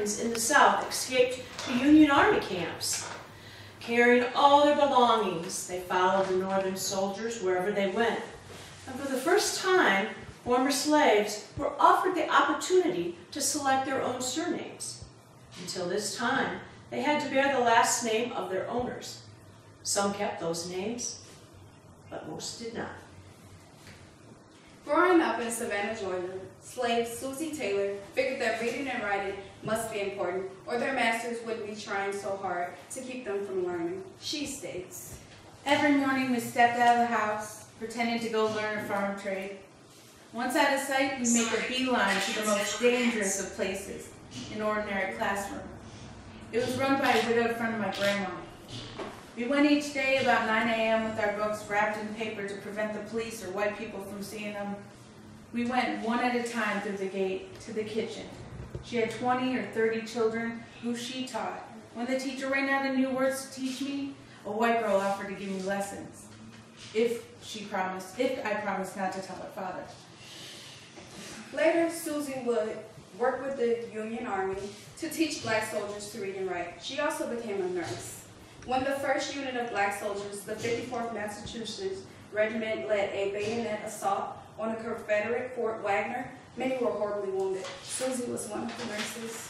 Americans in the South escaped to Union Army camps. Carrying all their belongings, they followed the Northern soldiers wherever they went. And for the first time, former slaves were offered the opportunity to select their own surnames. Until this time, they had to bear the last name of their owners. Some kept those names, but most did not. Growing up in Savannah, Georgia, slave Susie Taylor figured that reading and writing must be important, or their masters wouldn't be trying so hard to keep them from learning. She states, "Every morning we stepped out of the house, pretending to go learn a farm trade. Once out of sight, we make a beeline to the most dangerous of places, an ordinary classroom. It was run by a widowed friend of my grandma. We went each day about 9 a.m. with our books wrapped in paper to prevent the police or white people from seeing them. We went one at a time through the gate to the kitchen. She had 20 or 30 children who she taught. When the teacher ran out of new words to teach me, a white girl offered to give me lessons. If I promised not to tell her father." Later, Susie would work with the Union Army to teach black soldiers to read and write. She also became a nurse. When the first unit of black soldiers, the 54th Massachusetts Regiment, led a bayonet assault on the Confederate Fort Wagner, many were horribly wounded. Susie was one of the nurses.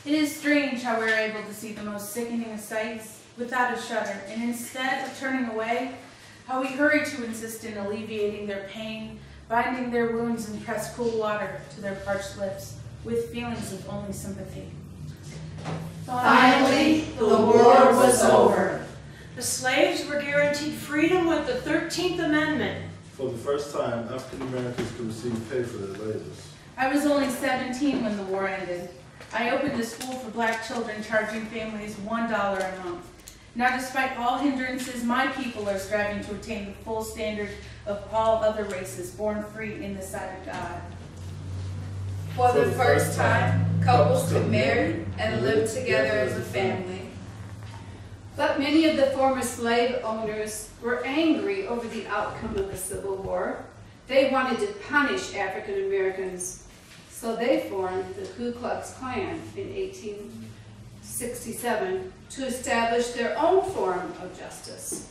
It is strange how we're able to see the most sickening of sights without a shudder, and instead of turning away, how we hurry to insist in alleviating their pain, binding their wounds and press cool water to their parched lips with feelings of only sympathy. Finally, the war was over. The slaves were guaranteed freedom with the 13th Amendment. For the first time, African Americans could receive pay for their labors. I was only 17 when the war ended. I opened a school for black children, charging families $1 a month. Now, despite all hindrances, my people are striving to attain the full standard of all other races born free in the sight of God. For the first time, couples could marry and live together as a family. But many of the former slave owners were angry over the outcome of the Civil War. They wanted to punish African Americans, so they formed the Ku Klux Klan in 1867 to establish their own form of justice.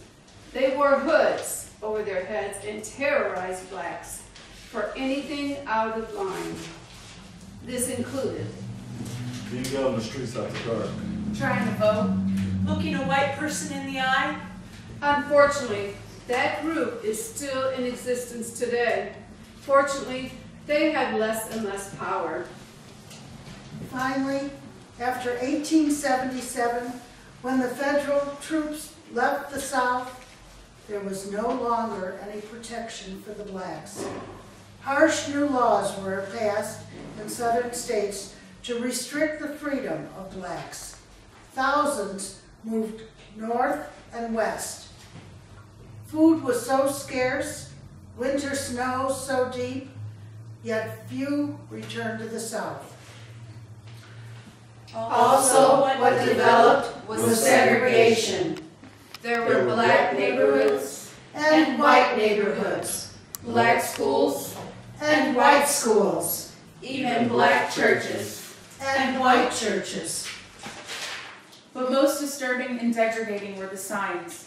They wore hoods over their heads and terrorized blacks for anything out of line. This included Being out on the streets after dark. Trying to vote. Looking a white person in the eye. Unfortunately, that group is still in existence today. Fortunately, they have less and less power. Finally, after 1877, when the federal troops left the South, there was no longer any protection for the blacks. Harsh new laws were passed in southern states to restrict the freedom of blacks. Thousands moved north and west. Food was so scarce, winter snow so deep, yet few returned to the South. Also, what developed was segregation. There were black neighborhoods And white neighborhoods, black schools, and white schools, even black churches. and white churches. But most disturbing and degrading were the signs.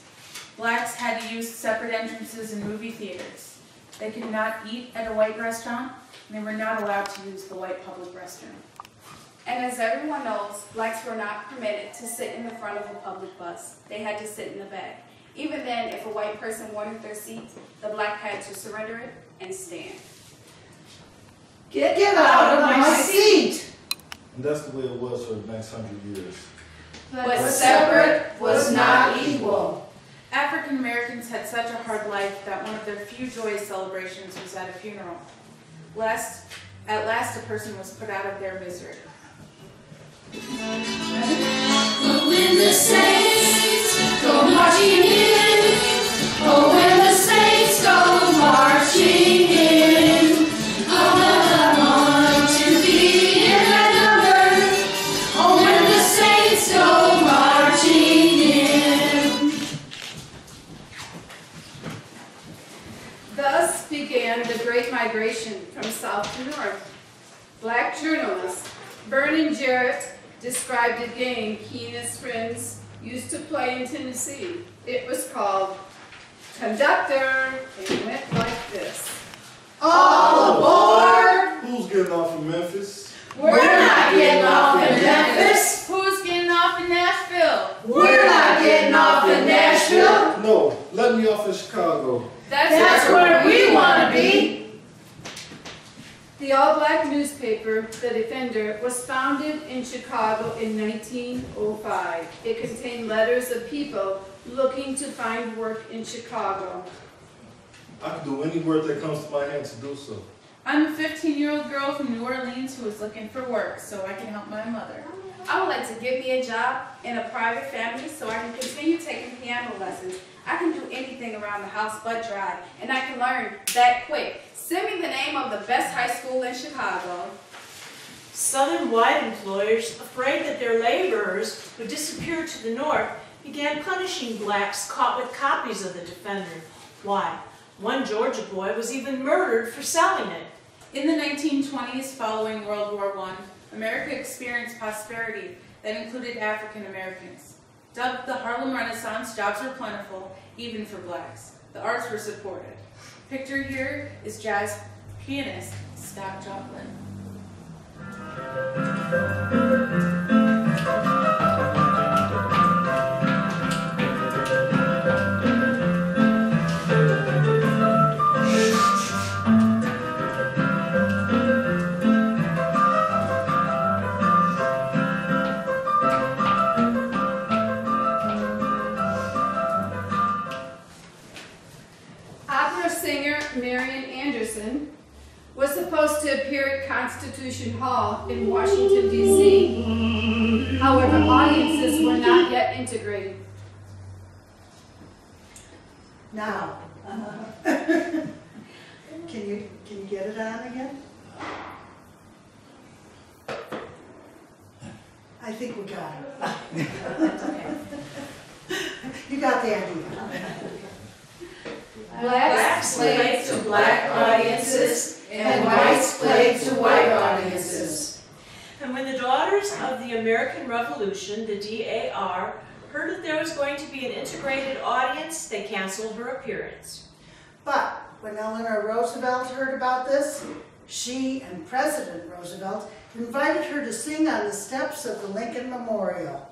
Blacks had to use separate entrances in movie theaters. They could not eat at a white restaurant, and they were not allowed to use the white public restroom. And as everyone knows, blacks were not permitted to sit in the front of a public bus. They had to sit in the back. Even then, if a white person wanted their seat, the black had to surrender it and stand. Get out of my seat! And that's the way it was for the next 100 years. But separate was not equal. African Americans had such a hard life that one of their few joyous celebrations was at a funeral. At last, a person was put out of their misery. But when the saints go marching in, oh, when the saints go marching in, oh, I want to be in that number. Oh, when the saints go marching in. Thus began the Great Migration from south to north. Black journalists described a game he and his friends used to play in Tennessee. It was called Conductor. It went like this. All aboard! Who's getting off in Memphis? We're not getting off in Memphis. Who's getting off in Nashville? We're not getting off in Nashville. No, let me off in Chicago. That's where we want to be. The all-black newspaper, The Defender, was founded in Chicago in 1905. It contained letters of people looking to find work in Chicago. I can do any work that comes to my hand to do so. I'm a 15-year-old girl from New Orleans who is looking for work so I can help my mother. I would like to get me a job in a private family so I can continue taking piano lessons. I can do anything around the house but drive, and I can learn that quick. Send me the name of the best high school in Chicago. Southern white employers, afraid that their laborers would disappear to the north, began punishing blacks caught with copies of The Defender. Why? One Georgia boy was even murdered for selling it. In the 1920s, following World War I, America experienced prosperity that included African Americans. Dubbed the Harlem Renaissance, jobs were plentiful, even for blacks. The arts were supported. Pictured here is jazz pianist Scott Joplin. Opera singer Marian Anderson was supposed to appear at Constitution Hall in Washington, D.C. However, audiences were not yet integrated. Now, can you get it on again? I think we got it. You got the idea. Blacks played to black audiences, and whites played to white audiences. And when the Daughters of the American Revolution, the DAR, heard that there was going to be an integrated audience, they canceled her appearance. But when Eleanor Roosevelt heard about this, she and President Roosevelt invited her to sing on the steps of the Lincoln Memorial.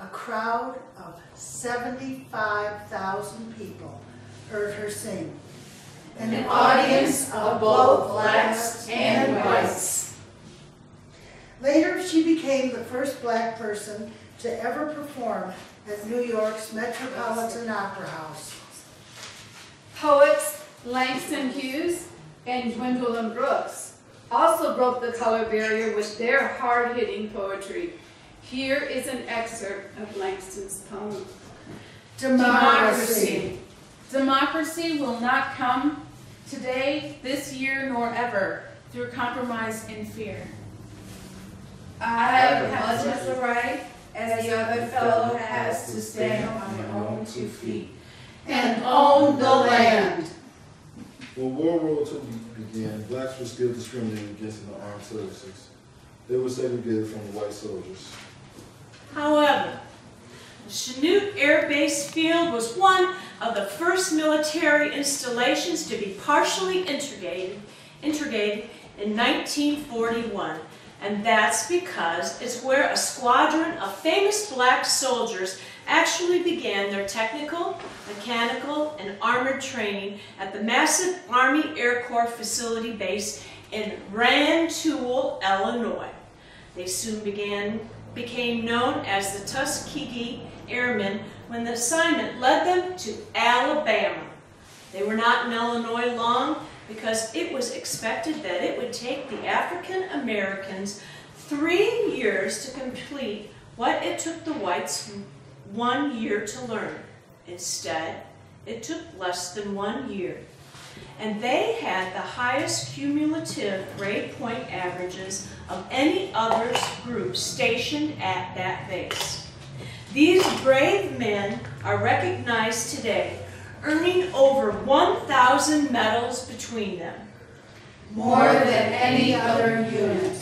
A crowd of 75,000 people heard her sing. An audience of both blacks and whites. Later, she became the first black person to ever perform at New York's Metropolitan Opera House. Poets Langston Hughes and Gwendolyn Brooks also broke the color barrier with their hard-hitting poetry. Here is an excerpt of Langston's poem. Democracy. Democracy will not come today, this year, nor ever through compromise and fear. I have as much a right as the other fellow has to stand on their own 2 feet. And own the land. When World War II began, blacks were still discriminated against in the armed services. They were segregated from the white soldiers. However, the Chanute Air Base Field was one of the first military installations to be partially integrated in 1941. And that's because it's where a squadron of famous black soldiers actually began their technical, mechanical, and armored training at the massive Army Air Corps facility base in Rantoul, Illinois. They soon became known as the Tuskegee Airmen when the assignment led them to Alabama. They were not in Illinois long because it was expected that it would take the African Americans 3 years to complete what it took the whites 1 year to learn. Instead, it took less than 1 year. And they had the highest cumulative grade point averages of any other group stationed at that base. These brave men are recognized today, earning over 1,000 medals between them. More than any other unit.